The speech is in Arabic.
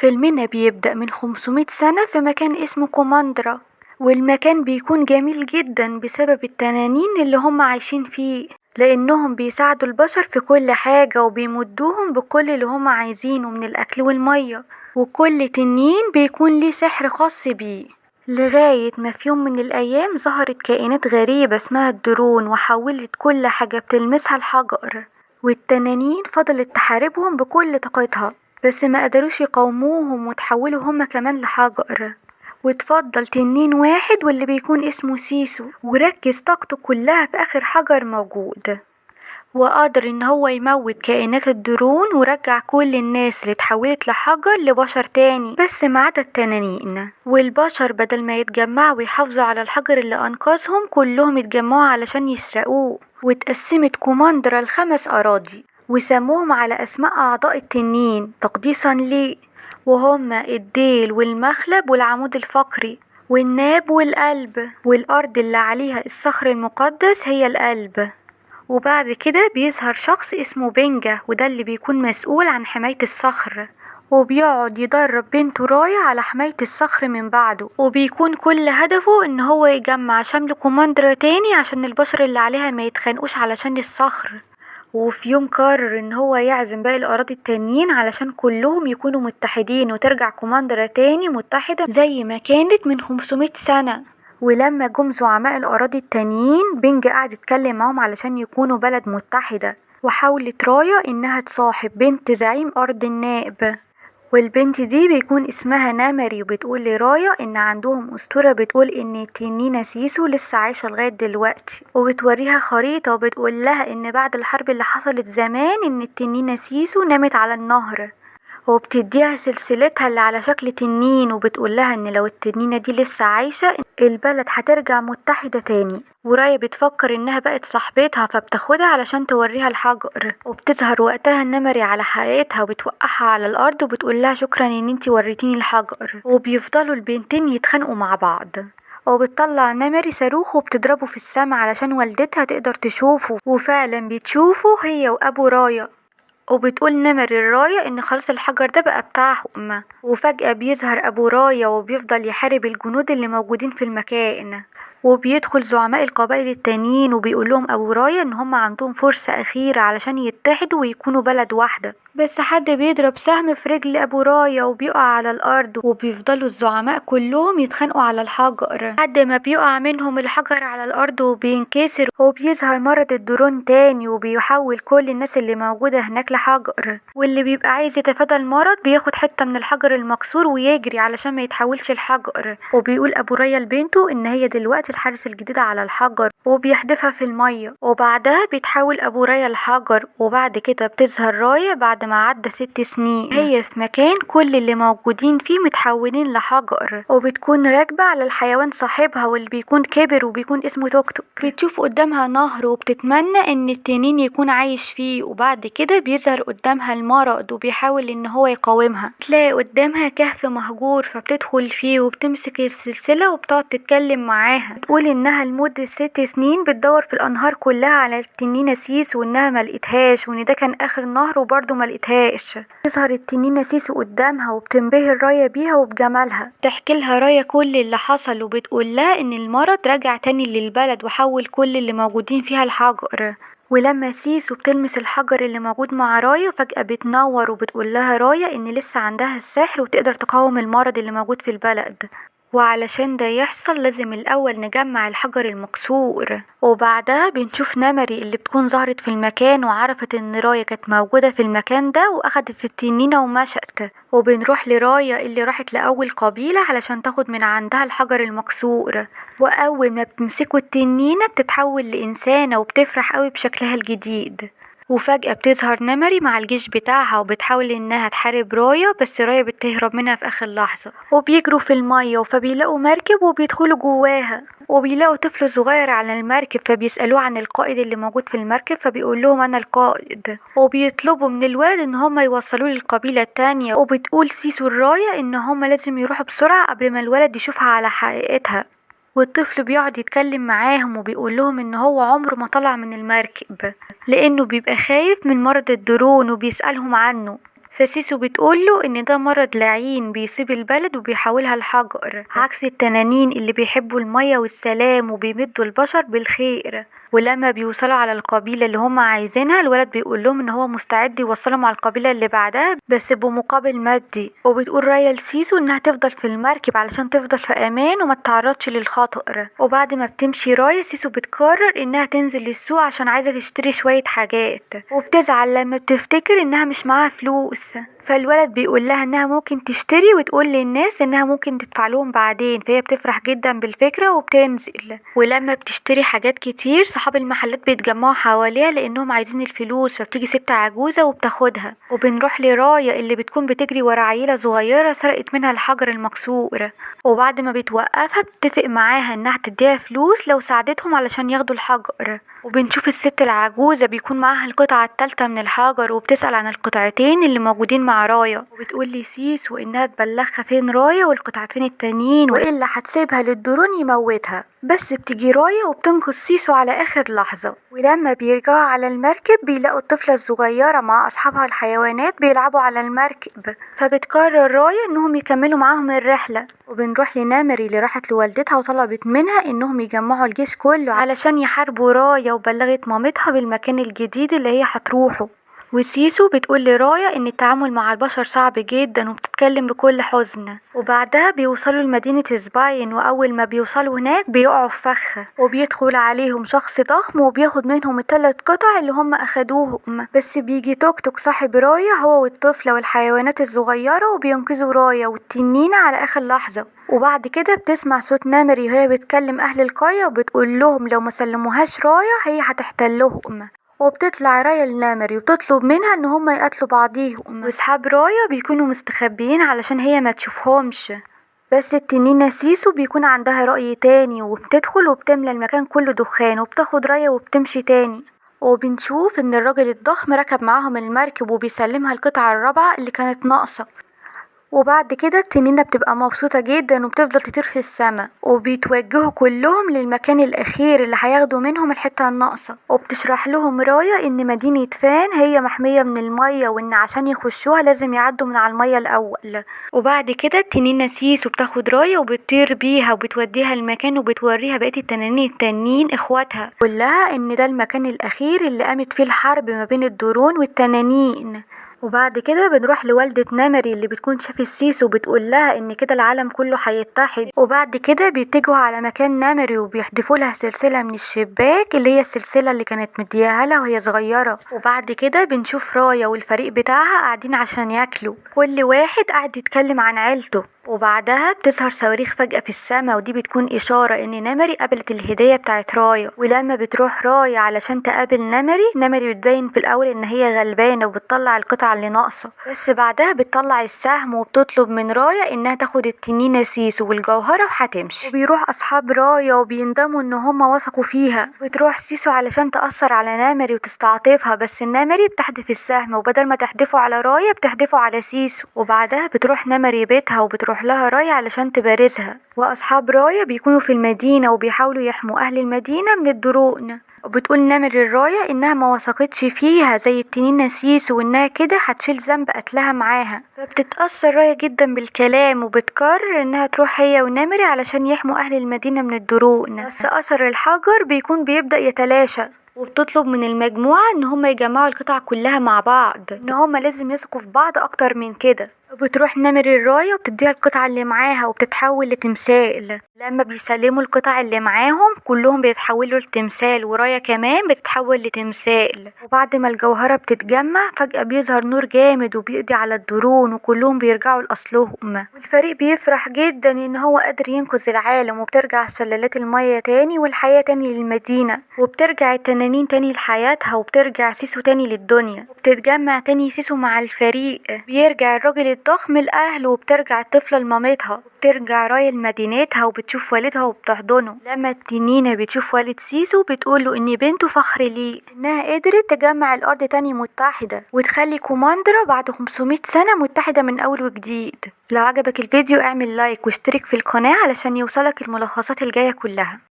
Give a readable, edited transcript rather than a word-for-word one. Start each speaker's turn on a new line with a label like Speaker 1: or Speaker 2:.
Speaker 1: فيلمنا بيبدأ من 500 سنة في مكان اسمه كوماندرا، والمكان بيكون جميل جدا بسبب التنانين اللي هم عايشين فيه، لأنهم بيساعدوا البشر في كل حاجة وبيمدوهم بكل اللي هم عايزينه من الأكل والمية، وكل تنين بيكون ليه سحر خاص بيه. لغاية ما في يوم من الأيام ظهرت كائنات غريبة اسمها الدرون وحولت كل حاجة بتلمسها الحجر، والتنانين فضلت تحاربهم بكل طاقتها، بس ما قدروش يقاوموهم وتحولوا هما كمان لحجر. واتفضل تنين واحد واللي بيكون اسمه سيسو وركز طاقته كلها في آخر حجر موجود، وقدر ان هو يموت كائنات الدرون ورجع كل الناس اللي اتحولت لحجر لبشر تاني، بس ما عدا التنانين. والبشر بدل ما يتجمعوا ويحافظوا على الحجر اللي انقذهم كلهم اتجمعوا علشان يسرقوه، واتقسمت كوماندرا ل5 أراضي وسموهم على أسماء أعضاء التنين تقديسا ليه، وهما الديل والمخلب والعمود الفقري والناب والقلب، والأرض اللي عليها الصخر المقدس هي القلب. وبعد كده بيظهر شخص اسمه بنجا، وده اللي بيكون مسؤول عن حماية الصخر، وبيقعد يدرب بنته رايا على حماية الصخر من بعده، وبيكون كل هدفه ان هو يجمع شمل كوماندرا تاني عشان البشر اللي عليها ما يتخانقوش علشان الصخر. وفي يوم قرر ان هو يعزم باقي الاراضي التانيين علشان كلهم يكونوا متحدين وترجع كوماندرا تاني متحدة زي ما كانت من 500 سنة. ولما جم زعماء الأراضي التانيين بينج قعد يتكلم معاهم علشان يكونوا بلد متحدة، وحاولت رايا إنها تصاحب بنت زعيم أرض النائب، والبنت دي بيكون اسمها نامري، وبتقول لرايا إن عندهم أسطورة بتقول إن التنينة سيسو لسه عايشة لغاية دلوقتي، وبتوريها خريطة وبتقول لها إن بعد الحرب اللي حصلت زمان إن التنينة سيسو نامت على النهر، وبتديها سلسلتها اللي على شكل تنين، وبتقول لها ان لو التنينة دي لسه عايشة البلد هترجع متحدة تاني. ورايا بتفكر انها بقت صاحبتها فبتاخدها علشان توريها الحجر، وبتظهر وقتها النمري على حقيقتها وبتوقعها على الارض وبتقول لها شكرا ان انتي وريتيني الحجر، وبيفضلوا البنتين يتخانقوا مع بعض، وبتطلع نمري صاروخ وبتضربه في السما علشان والدتها تقدر تشوفه، وفعلا بتشوفه هي وابو رايا، وبتقول نمر الراية ان خلاص الحجر ده بقى بتاعهم. وفجأة بيظهر ابو راية وبيفضل يحارب الجنود اللي موجودين في المكان، وبيدخل زعماء القبائل التانيين وبيقول لهم ابو راية ان هم عندهم فرصة اخيرة علشان يتحدوا ويكونوا بلد واحدة، بس حد بيضرب سهم في رجل ابو راية وبيقع على الارض، وبيفضلوا الزعماء كلهم يتخانقوا على الحجر لحد ما بيقع منهم الحجر على الارض وبينكسر، وبيظهر مرض الدرون تاني وبيحول كل الناس اللي موجودة هناك لحجر، واللي بيبقى عايز يتفادى المرض بياخد حتة من الحجر المكسور ويجري علشان ما يتحولش الحجر. وبيقول ابو راية لبنته ان هي دلوقتي الحارس الجديد على الحجر وبيحدفها في المية، وبعدها بيتحول ابو راية الحجر. وبعد كده بتظهر راية بعد ما عدى 6 سنين هي في مكان كل اللي موجودين فيه متحولين لحجر، وبتكون راكبة على الحيوان صاحبها واللي بيكون كبر وبيكون اسمه توك توك. بتشوف قدامها نهر وبتتمنى ان التنين يكون عايش فيه، وبعد كده بيظهر قدامها المرض وبيحاول ان هو يقاومها. تلاقي قدامها كهف مهجور فبتدخل فيه وبتمسك السلسلة وبتقعد تتكلم معاها، تقول انها لمدة 6 سنين بتدور في الانهار كلها على التنينة سيسو وانها ملقتهاش، وان ده كان اخر نهر وبرضه ملقتهاش. تظهر التنينة سيسو قدامها وبتنبهر رايا بيها وبجمالها، تحكي لها رايا كل اللي حصل وبتقول لها ان المرض رجع تاني للبلد وحول كل اللي موجودين فيها الحجر. ولما سيسو بتلمس الحجر اللي موجود مع رايا فجأة بتنور وبتقول لها رايا ان لسه عندها السحر وتقدر تقاوم المرض اللي موجود في البلد، وعلشان ده يحصل لازم الأول نجمع الحجر المكسور. وبعدها بنشوف نمري اللي بتكون ظهرت في المكان وعرفت ان رايا كانت موجودة في المكان ده واخدت التنينة ومشت، وبنروح لرايا اللي راحت لأول قبيلة علشان تاخد من عندها الحجر المكسور، وأول ما بتمسكوا التنينة بتتحول لإنسانة وبتفرح قوي بشكلها الجديد. وفجأة بتظهر نمري مع الجيش بتاعها وبتحاول انها تحارب رايا، بس رايا بتهرب منها في اخر لحظة، وبيجروا في المية فبيلاقوا مركب وبيدخلوا جواها، وبيلاقوا طفل صغير على المركب فبيسألوه عن القائد اللي موجود في المركب فبيقول لهم انا القائد، وبيطلبوا من الولد ان هم يوصلوه للقبيلة التانية. وبتقول سيسو الراية ان هم لازم يروحوا بسرعة قبل ما الولد يشوفها على حقيقتها، والطفل بيقعد يتكلم معاهم وبيقول لهم ان هو عمره ما طلع من المركب لانه بيبقى خايف من مرض الدرون وبيسألهم عنه. في فسيسو بتقوله ان ده مرض لعين بيصيب البلد وبيحولها لحجر، عكس التنانين اللي بيحبوا المية والسلام وبيمدوا البشر بالخير. ولما بيوصلوا على القبيلة اللي هم عايزينها، الولد بيقول لهم ان هو مستعد يوصلهم على القبيلة اللي بعدها بس بمقابل مادي. وبتقول رايا لسيسو انها تفضل في المركب علشان تفضل في امان وما تتعرضش للخطر. وبعد ما بتمشي رايا، سيسو بتقرر انها تنزل للسوق عشان عايزة تشتري شوية حاجات، وبتزعل لما بتفتكر انها مش معاها فلوس. فالولد بيقول لها انها ممكن تشتري وتقول للناس انها ممكن تدفع لهم بعدين، فهي بتفرح جدا بالفكرة وبتنزل. ولما بتشتري حاجات كتير، صحاب المحلات بيتجمعوا حواليها لانهم عايزين الفلوس، فبتيجي ست عجوزة وبتاخدها. وبنروح لرايا اللي بتكون بتجري ورا عيلة صغيرة سرقت منها الحجر المكسور، وبعد ما بتوقفها بتتفق معاها انها تديها فلوس لو ساعدتهم علشان ياخدوا الحجر. وبنشوف الست العجوزة بيكون معاها القطعة التالتة من الحجر، وبتسأل عن القطعتين اللي موجودين مع رايا، وبتقول لسيسو انها تبلغها فين رايا والقطعتين التانيين، والا هتسيبها للدرون يموتها. بس بتيجي رايا وبتنقذ سيسو على اخر لحظة. ولما بيرجعوا على المركب بيلاقوا الطفلة الصغيرة مع اصحابها الحيوانات بيلعبوا على المركب، فبتقرر رايا انهم يكملوا معاهم الرحلة. وبنروح لنامري اللي راحت لوالدتها وطلبت منها انهم يجمعوا الجيش كله علشان يحاربوا رايا، وبلغت مامتها بالمكان الجديد اللي هي هتروحه. وسيسو بتقول لرايا ان التعامل مع البشر صعب جدا وبتتكلم بكل حزن. وبعدها بيوصلوا لمدينة سباين، واول ما بيوصلوا هناك بيقعوا في فخ، وبيدخل عليهم شخص ضخم وبياخد منهم الثلاث قطع اللي هم اخدوهم. بس بيجي توك توك صاحب رايا هو والطفلة والحيوانات الصغيرة وبينقذوا رايا والتنين على اخر لحظة. وبعد كده بتسمع صوت نامري وهي بتكلم اهل القرية وبتقول لهم لو ما سلموهاش رايا هي هتحتلهم. وبتطلع رايا لنامري وتطلب منها ان هما يقتلوا بعضيهم، واصحاب رايا بيكونوا مستخبيين علشان هي ما تشوفهمش. بس التنينة سيسو بيكون عندها رأي تاني، وبتدخل وبتملى المكان كله دخان وبتاخد رايا وبتمشي تاني. وبنشوف ان الراجل الضخم ركب معاهم المركب وبيسلمها القطعة الرابعة اللي كانت ناقصة. وبعد كده التنينة بتبقى مبسوطة جدا وبتفضل تطير في السماء، وبيتوجهوا كلهم للمكان الأخير اللي هياخدوا منهم الحتة الناقصة. وبتشرح لهم رايا إن مدينة فان هي محمية من المية، وإن عشان يخشوها لازم يعدوا من على المية الأول. وبعد كده التنينة سيسو بتاخد رايا وبتطير بيها وبتوديها المكان وبتوريها بقية التنانين التانيين إخواتها، كلها إن ده المكان الأخير اللي قامت فيه الحرب ما بين الدرون والتنانين. وبعد كده بنروح لوالدة نامري اللي بتكون شافت سيسو وبتقول لها ان كده العالم كله هيتحد. وبعد كده بيتجهوا على مكان نامري وبيحدفوا لها سلسلة من الشباك اللي هي السلسلة اللي كانت مدياها لها وهي صغيرة. وبعد كده بنشوف رايا والفريق بتاعها قاعدين عشان ياكلوا، كل واحد قاعد يتكلم عن عيلته. وبعدها بتظهر صواريخ فجأة في السماء، ودي بتكون إشارة إن نامري قابلت الهدية بتاعت رايا. ولما بتروح رايا علشان تقابل نامري بتبين في الأول إن هي غلبانة وبتطلع القطعة اللي ناقصة، بس بعدها بتطلع السهم وبتطلب من رايا إنها تاخد التنينة سيسو والجوهرة وهتمشي. وبيروح أصحاب رايا وبيندموا إن هما وثقوا فيها. بتروح سيسو علشان تأثر على نامري وتستعطفها، بس نامري بتحدف السهم وبدل ما تحدفه على رايا بتحدفه على سيسو. وبعدها بتروح نامري بيتها وبتروح لها رايا علشان تبارزها. واصحاب رايا بيكونوا في المدينة وبيحاولوا يحموا اهل المدينة من الدرون. وبتقول نامري الرايا انها ما وثقتش فيها زي التنينة سيسو، وانها كده هتشيل ذنب قتلها معاها. فبتتأثر رايا جدا بالكلام وبتقرر انها تروح هي ونامري علشان يحموا اهل المدينة من الدرون. بس اثر الحجر بيكون بيبدأ يتلاشى، وبتطلب من المجموعة ان هم يجمعوا القطع كلها مع بعض، ان هم لازم يثقوا في بعض اكتر من كده. بتروح نامري الراية وبتديها القطعة اللي معاها وبتتحول لتمثال. لما بيسلموا القطع اللي معاهم كلهم بيتحولوا لتمثال، ورايا كمان بتتحول لتمثال. وبعد ما الجوهرة بتتجمع فجأة بيظهر نور جامد وبيقضي على الدرون وكلهم بيرجعوا لأصلهم. والفريق بيفرح جدا ان هو قادر ينقذ العالم، وبترجع شلالات المية تاني والحياة تاني للمدينة، وبترجع التنانين تاني لحياتها، وبترجع سيسو تاني للدنيا، وبتتجمع تاني سيسو مع الفريق. بيرجع الراجل الضخم لأهله، وبترجع الطفلة لمامتها، وبترجع رايا لمدينتها وبتشوف والدها وبتحضنه. لما التنينة بتشوف والد سيسو بتقوله ان بنته فخر ليه، انها قدرت تجمع الارض تاني متحدة وتخلي كوماندرا بعد 500 سنة متحدة من اول وجديد. لو عجبك الفيديو اعمل لايك واشترك في القناة علشان يوصلك الملخصات الجاية كلها.